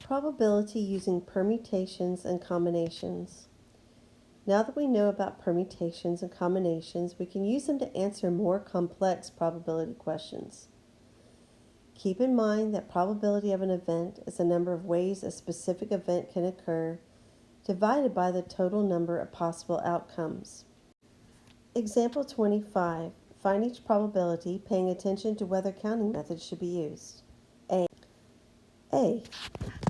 Probability using permutations and combinations. Now that we know about permutations and combinations, we can use them to answer more complex probability questions. Keep in mind that probability of an event is the number of ways a specific event can occur divided by the total number of possible outcomes. Example 25. Find each probability, paying attention to whether counting methods should be used. A.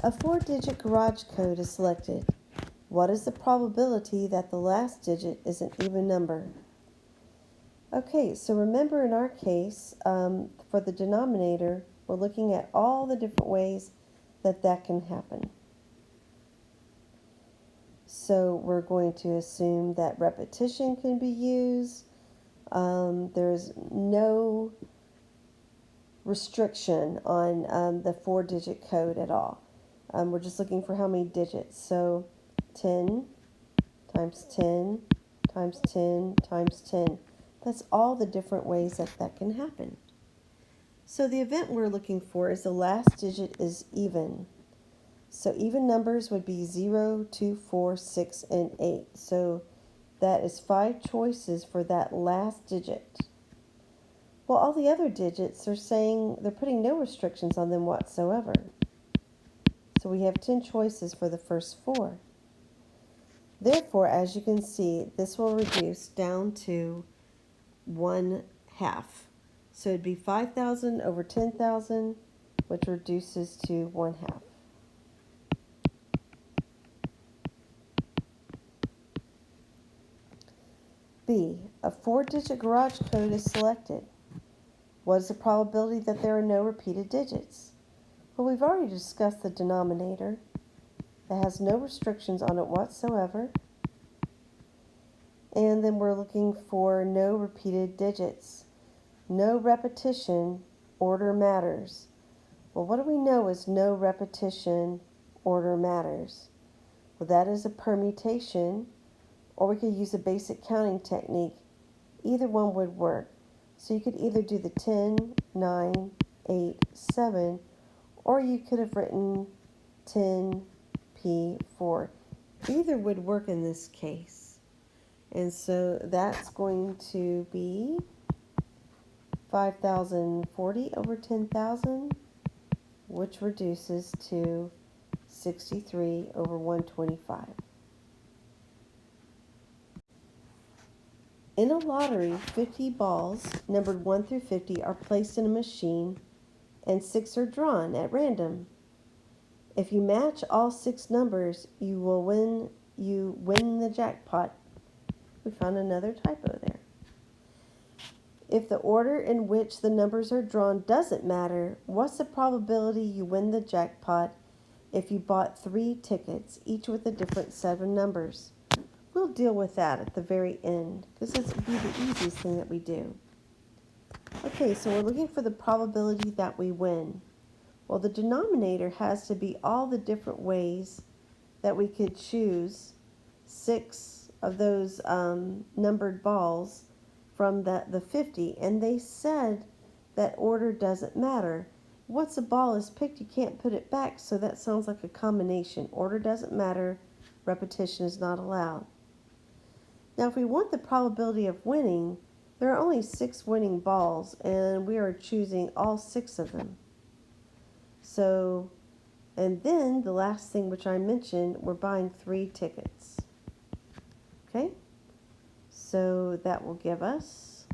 A 4-digit garage code is selected. What is the probability that the last digit is an even number? Okay, so remember in our case, for the denominator, we're looking at all the different ways that can happen. So we're going to assume that repetition can be used. There's no restriction on the 4-digit code at all. We're just looking for how many digits. So 10 times 10 times 10 times 10. That's all the different ways that can happen. So the event we're looking for is the last digit is even. So even numbers would be 0, 2, 4, 6, and 8. So that is 5 choices for that last digit. Well, all the other digits are saying they're putting no restrictions on them whatsoever. So we have 10 choices for the first 4. Therefore, as you can see, this will reduce down to 1/2. So it'd be 5,000 over 10,000, which reduces to 1/2. B. A 4-digit garage code is selected. What is the probability that there are no repeated digits? Well, we've already discussed the denominator. It has no restrictions on it whatsoever. And then we're looking for no repeated digits. No repetition, order matters. Well, what do we know is no repetition, order matters? Well, that is a permutation, or we could use a basic counting technique. Either one would work. So you could either do the 10, 9, 8, 7, or you could have written 10, P, 4. Either would work in this case. And so that's going to be 5,040 over 10,000, which reduces to 63 over 125. In a lottery, 50 balls, numbered 1 through 50, are placed in a machine, and 6 are drawn at random. If you match all 6 numbers, you win the jackpot. We found another typo there. If the order in which the numbers are drawn doesn't matter, what's the probability you win the jackpot if you bought 3 tickets, each with a different set of numbers? We'll deal with that at the very end, because this would be the easiest thing that we do. Okay, so we're looking for the probability that we win. Well, the denominator has to be all the different ways that we could choose 6 of those numbered balls from the 50, and they said that order doesn't matter. Once a ball is picked, you can't put it back, so that sounds like a combination. Order doesn't matter, repetition is not allowed. Now, if we want the probability of winning, there are only 6 winning balls, and we are choosing all 6 of them. So, and then the last thing which I mentioned, we're buying 3 tickets. Okay? So that will give us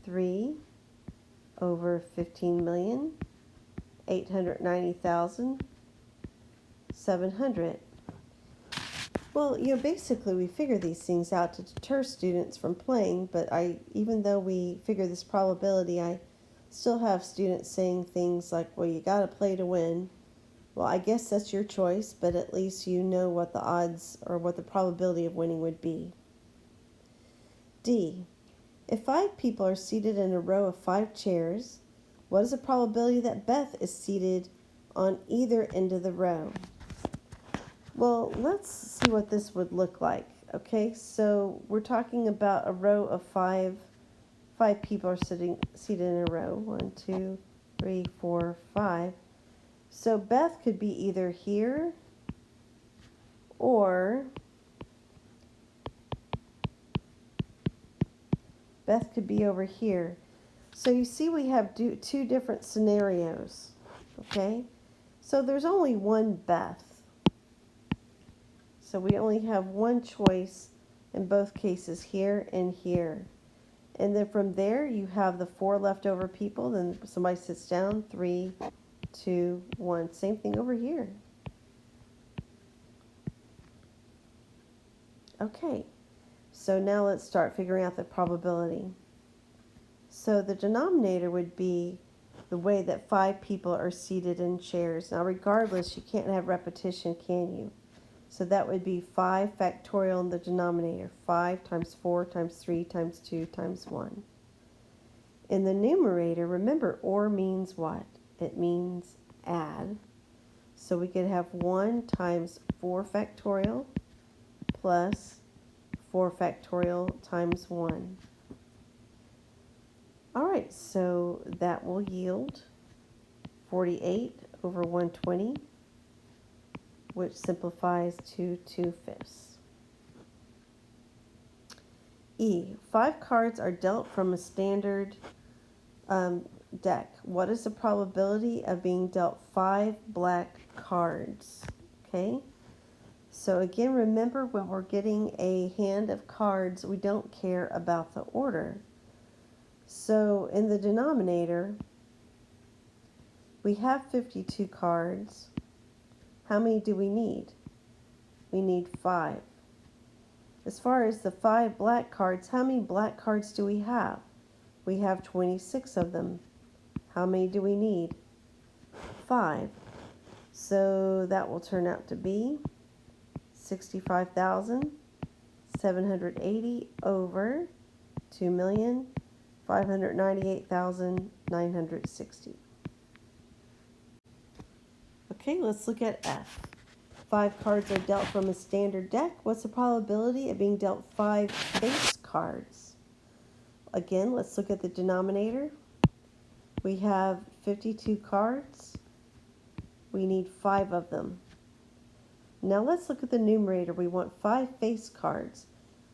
3 over 15,890,700. Well, basically we figure these things out to deter students from playing, but even though we figure this probability, I still have students saying things like, well, you got to play to win. Well, I guess that's your choice, but at least you know what the odds or what the probability of winning would be. D. If 5 people are seated in a row of 5 chairs, what is the probability that Beth is seated on either end of the row? Well, let's see what this would look like. Okay, so we're talking about a row of 5 people are seated in a row. 1, 2, 3, 4, 5. So Beth could be either here or Beth could be over here. So you see we have two different scenarios, okay? So there's only one Beth. So we only have one choice in both cases, here and here. And then from there you have the 4 leftover people, then somebody sits down, 3, 2, 1. Same thing over here. Okay, so now let's start figuring out the probability. So the denominator would be the way that 5 people are seated in chairs. Now regardless, you can't have repetition, can you? So that would be 5 factorial in the denominator. 5 times 4 times 3 times 2 times 1. In the numerator, remember, or means what? It means add. So we could have 1 times 4 factorial plus 4 factorial times 1. All right, so that will yield 48 over 120, which simplifies to 2/5. E, 5 cards are dealt from a standard deck. What is the probability of being dealt 5 black cards? Okay, so again, remember when we're getting a hand of cards, we don't care about the order. So in the denominator, we have 52 cards. How many do we need? We need 5. As far as the 5 black cards, how many black cards do we have? We have 26 of them. How many do we need? 5. So that will turn out to be 65,780 over 2,598,960. Okay, let's look at F. 5 cards are dealt from a standard deck. What's the probability of being dealt 5 face cards? Again, let's look at the denominator. We have 52 cards. We need 5 of them. Now let's look at the numerator. We want 5 face cards.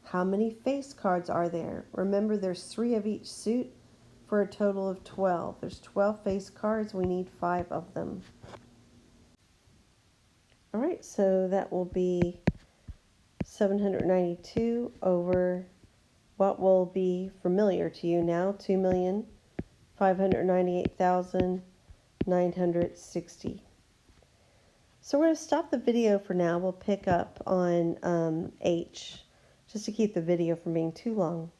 How many face cards are there? Remember, there's 3 of each suit for a total of 12. There's 12 face cards. We need 5 of them. All right, so that will be 792 over what will be familiar to you now, 2,598,960. So we're going to stop the video for now. We'll pick up on H, just to keep the video from being too long.